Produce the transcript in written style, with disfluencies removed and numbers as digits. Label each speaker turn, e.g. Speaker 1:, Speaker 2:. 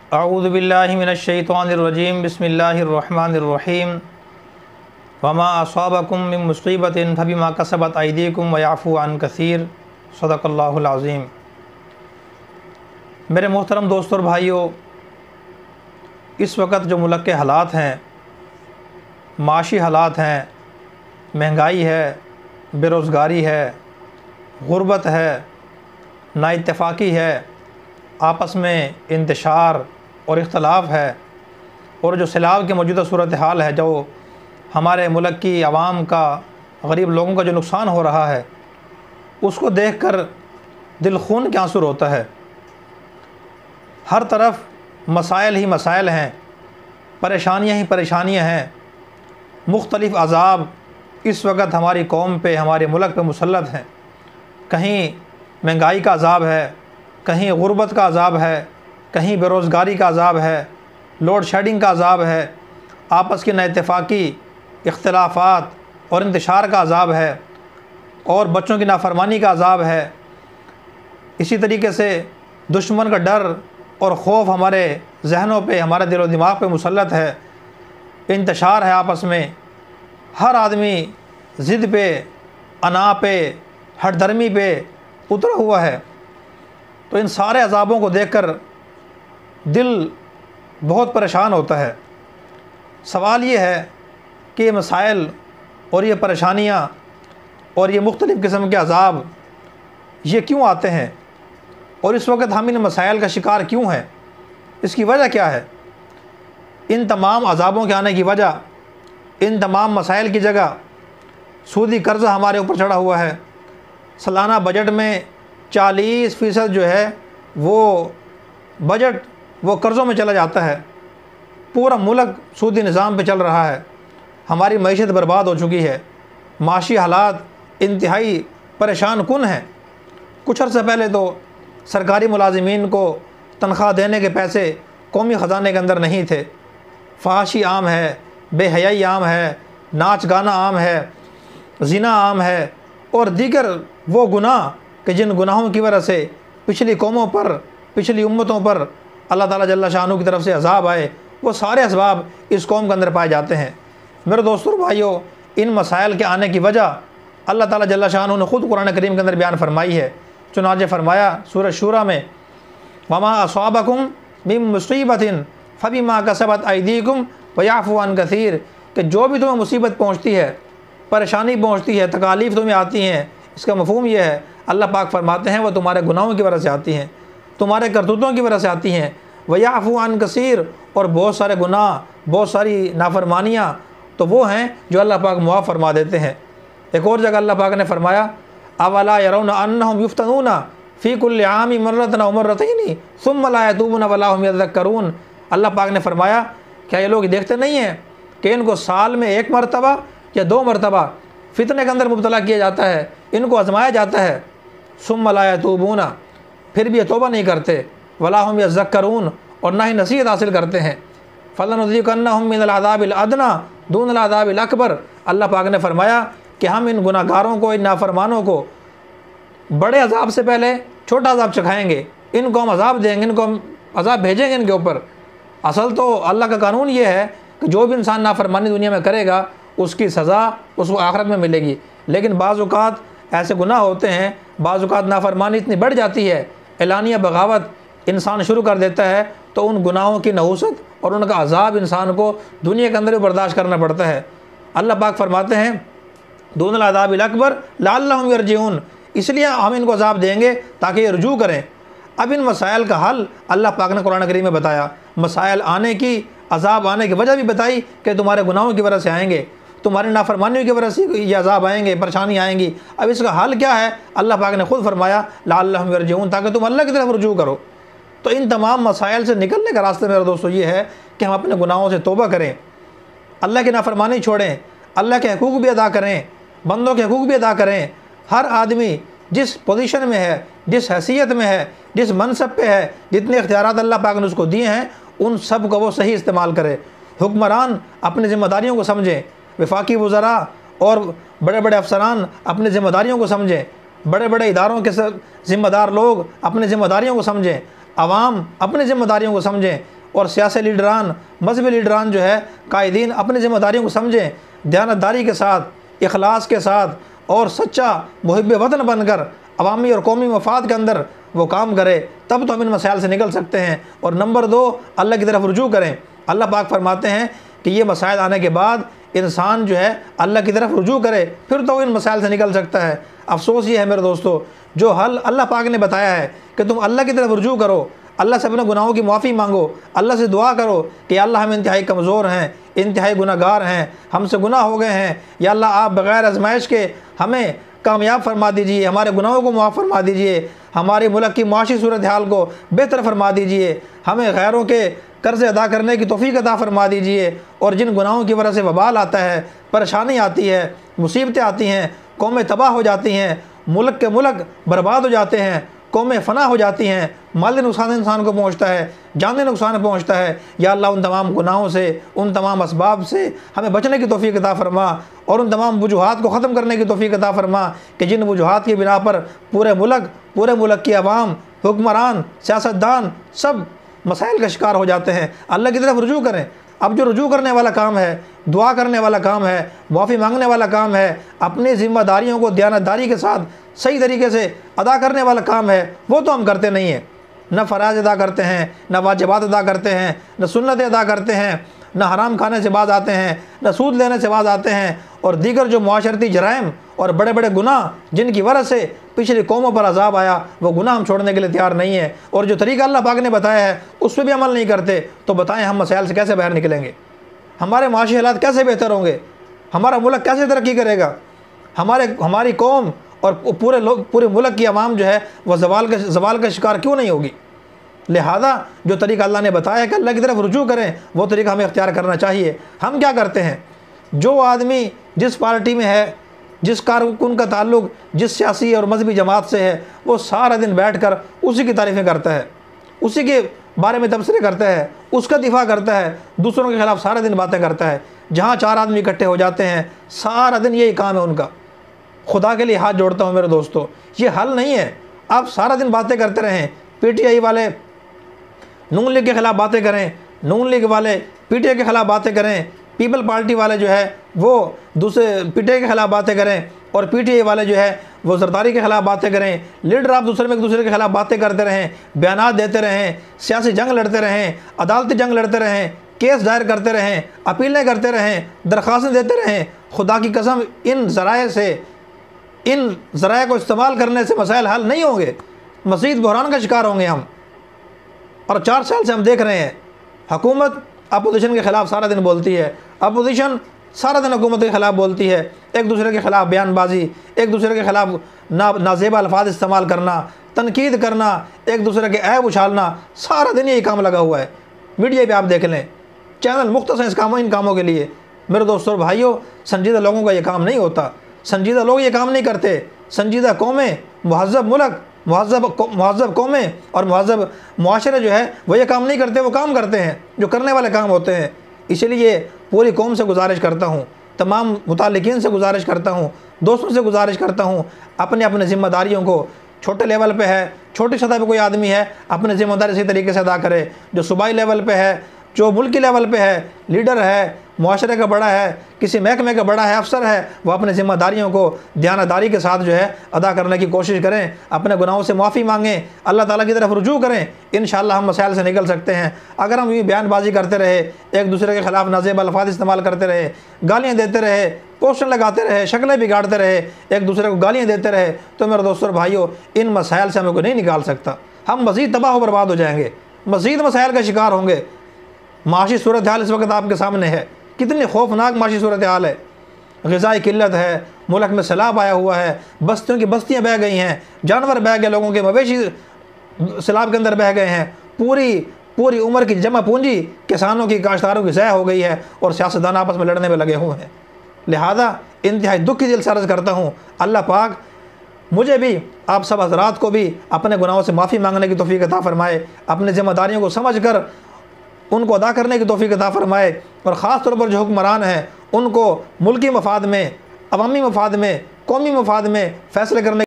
Speaker 1: अऊज़ु बिल्लाहि मिनश्शैतानिर्रजीम बिस्मिल्लाहिर्रहमानिर्रहीम वमा असाबकुम मिन मुसीबतिन फबिमा कसबत अयदीकुम व याफ़ू अन कसीर सदक़ल्लाहुल अज़ीम। मेरे मोहतरम दोस्तों और भाइयों, इस वक्त जो मुल्क के हालात हैं, माशी हालात हैं, महंगाई है, बेरोज़गारी है, गुर्बत है, नाइत्तेफ़ाक़ी है, आपस में इंतशार और इख्तलाफ है, और जो सैलाब की मौजूदा सूरत हाल है, जो हमारे मुल्क की आवाम का, गरीब लोगों का जो नुकसान हो रहा है, उसको देख कर दिल खून के आंसू रोता है। हर तरफ मसाइल ही मसाइल हैं, परेशानियाँ ही परेशानियाँ हैं। मुख्तलिफ़ अज़ाब इस वक्त हमारी कौम पे, हमारे मुल्क पे मुसल्लत हैं। कहीं महंगाई का अज़ाब है, कहीं गुर्बत का अज़ाब है, कहीं बेरोज़गारी का अज़ाब है, लोड शेडिंग का अज़ाब है, आपस की नाइत्तेफ़ाक़ी, इख्तिलाफ़ात और इंतशार का अज़ाब है, और बच्चों की नाफरमानी का अज़ाब है। इसी तरीके से दुश्मन का डर और ख़ौफ हमारे जहनों पे, हमारे दिल और दिमाग पे मुसल्लत है। इंतशार है आपस में, हर आदमी ज़िद पे, अना पे, हठधर्मी पे उतरा हुआ है। तो इन सारे अज़ाबों को देखकर दिल बहुत परेशान होता है। सवाल ये है कि ये मसाइल और ये परेशानियाँ और ये मुख्तलिफ़ किस्म के अज़ाब ये क्यों आते हैं, और इस वक्त हम इन मसाइल का शिकार क्यों हैं, इसकी वजह क्या है? इन तमाम अज़ाबों के आने की वजह, इन तमाम मसाइल की जगह सूदी कर्ज़ा हमारे ऊपर चढ़ा हुआ है। सालाना बजट में 40% जो है वो बजट वो कर्ज़ों में चला जाता है। पूरा मुल्क सूदी निज़ाम पे चल रहा है। हमारी मईशत बर्बाद हो चुकी है। माशी हालात इंतहाई परेशान कुन हैं। कुछ अर्से पहले तो सरकारी मुलाजिमीन को तनख्वाह देने के पैसे कौमी ख़जाने के अंदर नहीं थे। फहाशी आम है, बेहयाई आम है, नाच गाना आम है, ज़िना आम है, और दीगर वो गुनाह कि जिन गुनाहों की वजह से पिछली कौमों पर, पिछली उम्मतों पर अल्लाह ताला जल्ला शानू की तरफ से अज़ाब आए, वो सारे असबाब इस कौम के अंदर पाए जाते हैं। मेरे दोस्तों और भाइयों, इन मसाइल के आने की वजह अल्लाह ताला जल्ला शानू ने ख़ुद कुरान करीम के अंदर बयान फरमाई है। चुनांचे फरमाया सूरह शूरा में, वमा असाबकुम मिन मुसीबतिन फबिमा कसबत अयदीकुम व याफ़ू अन कसीर, कि जो भी तुम्हें मुसीबत पहुँचती है, परेशानी पहुँचती है, तकालीफ़ तुम्हें आती हैं, इसका मफ़हूम यह है, अल्लाह पाक फरमाते हैं, वह तुम्हारे गुनाहों की वजह से आती हैं, तुम्हारे करतूतों की वजह से आती हैं। व याफ़ू अन कसीर, और बहुत सारे गुनाह, बहुत सारी नाफरमानियाँ तो वो हैं जो अल्लाह पाक मुआफ़ फरमा देते हैं। एक और जगह अल्लाह पाक ने फरमाया, अवला यरौना अन्नहुम युफ्तनूना फ़ी कुल्लि आमिन मर्रतन अव मर्रतैनि सुम्मा ला यतूबून वला हुम यज़क्करून। अल्लाह पाक ने फरमाया, क्या ये लोग देखते नहीं हैं कि इनको साल में एक मरतबा या 2 मरतबा फितने के अंदर मुब्तला किया जाता है, इनको आजमाया जाता है। सुम्मा ला यतूबून, फिर भी ये तौबा नहीं करते, वला हुम यज़क्करून, और ना ही नसीहत हासिल करते हैं। फलनुज़िक़न्नहुम मिनल अज़ाबिल अदना दूनल अज़ाबिल अकबर। अल्लाह पाक ने फरमाया कि हम इन गुनाहगारों को, इन नाफरमानों को बड़े अज़ाब से पहले छोटा अज़ाब चखाएँगे, इनको हम अज़ाब देंगे, इनको हम अज़ाब भेजेंगे इनके ऊपर। असल तो अल्लाह का कानून ये है कि जो भी इंसान नाफरमानी दुनिया में करेगा उसकी सज़ा उसको आखिरत में मिलेगी। लेकिन बाज़ औक़ात ऐसे गुनाह होते हैं, बाज़ औक़ात नाफरमानी इतनी बढ़ जाती है, एलानिया बगावत इंसान शुरू कर देता है, तो उन गुनाहों की नहूसत और उनका अज़ाब इंसान को दुनिया के अंदर भी बर्दाश्त करना पड़ता है। अल्लाह पाक फरमाते हैं, दूनल अज़ाबिल अकबर लअल्लहुम यरजिऊन, इसलिए हम इनको अज़ाब देंगे ताकि ये रुजू करें। अब इन मसाइल का हल अल्लाह पाक ने कुरान करीम में बताया। मसाइल आने की, अज़ाब आने की वजह भी बताई कि तुम्हारे गुनाहों की वजह से आएंगे, तुम्हारी नाफरमानियों की वजह से ये अज़ाब आएंगे, परेशानी आएंगी। अब इसका हल क्या है? अल्लाह पाक ने खुद फरमाया, लअल्लहुम यरजिऊन, ताकि तुम अल्लाह की तरफ रुजू करो। तो इन तमाम मसाइल से निकलने का रास्ता मेरे दोस्तों ये है कि हम अपने गुनाहों से तौबा करें, अल्लाह की नाफरमानी छोड़ें, अल्लाह के हकूक़ भी अदा करें, बंदों के हकूक़ भी अदा करें। हर आदमी जिस पोजीशन में है, जिस हैसियत में है, जिस मनसब पे है, जितने इख्तियारात अल्लाह पाक ने उसको दिए हैं, उन सब का वो सही इस्तेमाल करे। हुक्मरान अपनी ज़िम्मेदारियों को समझें, वफाकी वज़रा और बड़े बड़े अफसरान अपनी ज़िम्मेदारियों को समझें, बड़े बड़े इदारों के ज़िम्मेदार लोग अपनी ज़िम्मेदारियों को समझें। आवाम अपनी ज़िम्मेदारियों को समझें और सियासी लीडरान, मजहबी लीडरान जो है, कायदीन अपनी ज़िम्मेदारियों को समझें, दयानतदारी के साथ, इखलास के साथ और सच्चा मुहिब वतन बनकर अवामी और कौमी मफाद के अंदर वो काम करे, तब तो हम इन मसाइल से निकल सकते हैं। और नंबर 2, अल्लाह की तरफ रुजू करें। अल्लाह पाक फरमाते हैं कि ये मसाइल आने के बाद इंसान जो है अल्लाह की तरफ रुजू करे, फिर तो वो इन मसाइल से निकल सकता है। अफसोस ये है मेरे दोस्तों, जो हल अल्लाह पाक ने बताया है कि तुम अल्लाह की तरफ रुजू करो, अल्लाह से अपने गुनाहों की माफ़ी मांगो, अल्लाह से दुआ करो कि अल्लाह हम इंतहाई कमज़ोर हैं, इंतहाई गुनाहगार हैं, हमसे गुनाह हो गए हैं, या अल्लाह आप बग़ैर आजमाइश के हमें कामयाब फरमा दीजिए, हमारे गुनाहों को माफ़ फरमा दीजिए, हमारे मुल्क की माशी सूरत हाल को बेहतर फरमा दीजिए, हमें गैरों के कर्ज़ अदा करने की तौफ़ीक अता फरमा दीजिए। और जिन गुनाहों की वजह से वबाल आता है, परेशानी आती है, मुसीबतें आती हैं, कौमें तबाह हो जाती हैं, मुल्क के मुल्क बर्बाद हो जाते हैं, कौमें फ़ना हो जाती हैं, माली नुकसान इंसान को पहुँचता है, जानी नुकसान पहुँचता है, या अल्लाह उन तमाम गुनाहों से, उन तमाम असबाब से हमें बचने की तौफ़ीक अता फरमा और उन तमाम वजूहात को ख़त्म करने की तौफ़ीक अता फरमा कि जिन वजूहात की बिना पर पूरे मुल्क की आवाम, हुक्मरान, सियासतदान सब मसाइल का शिकार हो जाते हैं। अल्लाह की तरफ रुजू करें। अब जो रुजू करने वाला काम है, दुआ करने वाला काम है, माफ़ी मांगने वाला काम है, अपनी ज़िम्मेदारियों को दयानतदारी के साथ सही तरीके से अदा करने वाला काम है, वो तो हम करते नहीं हैं। न फ़राज़ अदा करते हैं, न वाजिबात अदा करते हैं, न सुन्नतें अदा करते हैं, न हराम खाने से बाज आते हैं, न सूद लेने से बाज आते हैं, और दीगर जो मुआशरती जराइम और बड़े बड़े गुनाह जिनकी वजह से पिछली कौमों पर अजाब आया, वो गुनाह हम छोड़ने के लिए तैयार नहीं है। और जो तरीका अल्लाह पाक ने बताया है उस पर भी अमल नहीं करते, तो बताएं हम मसाइल से कैसे बाहर निकलेंगे? हमारे माशी हालात कैसे बेहतर होंगे? हमारा मुल्क कैसे तरक्की करेगा? हमारी कौम और पूरे मुल्क की आवाम जो है वह ज़वाल का शिकार क्यों नहीं होगी? लिहाजा जो तरीका अल्लाह ने बताया है कि अल्लाह की तरफ रुजू करें, वो तरीका हमें इख्तियार करना चाहिए। हम क्या करते हैं? जो आदमी जिस पार्टी में है, जिस कारकुन का ताल्लुक़ जिस सियासी और मजहबी जमात से है, वो सारा दिन बैठ कर उसी की तारीफ़ें करता है, उसी के बारे में तबसरे करता है, उसका दिफा करता है, दूसरों के ख़िलाफ़ सारा दिन बातें करता है। जहाँ 4 आदमी इकट्ठे हो जाते हैं, सारा दिन यही काम है उनका। खुदा के लिए हाथ जोड़ता हूँ मेरे दोस्तों, ये हल नहीं है। आप सारा दिन बातें करते रहें, PTI वाले नून लीग के ख़िलाफ़ बातें करें, नून लीग वाले PTI के ख़िलाफ़ बातें करें, पीपल पार्टी वाले जो है वो दूसरे PTI के ख़िलाफ़ बातें करें, और PTI वाले जो है वो जरदारी के ख़िलाफ़ बातें करें। लीडर आप दूसरे में एक दूसरे के ख़िलाफ़ बातें करते रहें, बयानात देते रहें, सियासी जंग लड़ते रहें, अदालती जंग लड़ते रहें, केस दायर करते रहें, अपीलें करते रहें, दरख्वास्तें देते रहें। खुदा की कसम इन ज़राए को इस्तेमाल करने से मसाइल हल नहीं होंगे, मज़ीद बहरान का शिकार होंगे हम। और 4 साल से हम देख रहे हैं, हुकूमत अपोजिशन के ख़िलाफ़ सारा दिन बोलती है, अपोजिशन सारा दिन हुकूमत के ख़िलाफ़ बोलती है, एक दूसरे के ख़िलाफ़ बयानबाजी, एक दूसरे के ख़िलाफ़ नाजेबा अल्फाज इस्तेमाल करना, तनकीद करना, एक दूसरे के ऐब उछालना, सारा दिन यही काम लगा हुआ है। मीडिया पे आप देख लें, चैनल मुख्तस हैं इन कामों के लिए। मेरे दोस्तों और भाइयों, संजीदा लोगों का ये काम नहीं होता, संजीदा लोग ये काम नहीं करते। संजीदा कौमें, मुहज़्ज़ब मुल्क, मुहज़्ज़ब कौमें और मुहज़्ज़ब मुआशरे जो है वो ये काम नहीं करते, वो काम करते हैं जो करने वाले काम होते हैं। इसलिए पूरी कौम से गुजारिश करता हूँ, तमाम मुतालिकीन से गुजारिश करता हूँ, दोस्तों से गुजारिश करता हूँ, अपने अपने ज़िम्मेदारियों को, छोटे लेवल पे है, छोटी सतह पे कोई आदमी है, अपने ज़िम्मेदारी इसी तरीके से अदा करे। जो सूबाई लेवल पे है, जो मुल्की लेवल पे है, लीडर है, मुआशरे का बड़ा है, किसी महकमे का बड़ा है, अफसर है, वो अपने ज़िम्मेदारियों को दयानतदारी के साथ जो है अदा करने की कोशिश करें, अपने गुनाहों से माफ़ी मांगें, अल्लाह ताला की तरफ रुजू करें। इंशाअल्लाह हम मसाइल से निकल सकते हैं। अगर हम यूँ बयानबाजी करते रहे, एक दूसरे के ख़िलाफ़ नाज़ेब अल्फाज इस्तेमाल करते रहे, गालियाँ देते रहे, पोस्टर लगाते रहे, शक्लें बिगाड़ते रहे, एक दूसरे को गालियाँ देते रहे, तो मेरे दोस्तों और भाइयों, इन मसाइल से हमें कोई नहीं निकाल सकता। हम मज़ीद तबाह व बर्बाद हो जाएंगे, मज़ीद मसाइल का शिकार होंगे। माशी सूरत हाल इस वक्त आपके सामने है, कितनी खौफनाक माशी सूरत हाल है। ग़िज़ाई किल्लत है, मुल्क में सैलाब आया हुआ है, बस्तियों की बस्तियाँ बह गई हैं, जानवर बह गए, लोगों के मवेशी सैलाब के अंदर बह गए हैं, पूरी उम्र की जमा पूंजी किसानों की, काश्तकारों की ज़ाया हो गई है, और सियासतदान आपस में लड़ने में लगे हुए हैं। लिहाजा इंतहाई दुख की दिल से अर्ज़ करता हूँ, अल्लाह पाक मुझे भी, आप सब हज़रात को भी अपने गुनाहों से माफ़ी मांगने की तौफ़ीक़ अता फ़रमाए, अपनी ज़िम्मेदारियों को समझ कर उनको अदा करने की तौफ़ीक़ अता फ़रमाए, और ख़ास तौर पर जो हुक्मरान हैं उनको मुल्की मफाद में, अवामी मफाद में, कौमी मफाद में फ़ैसले करने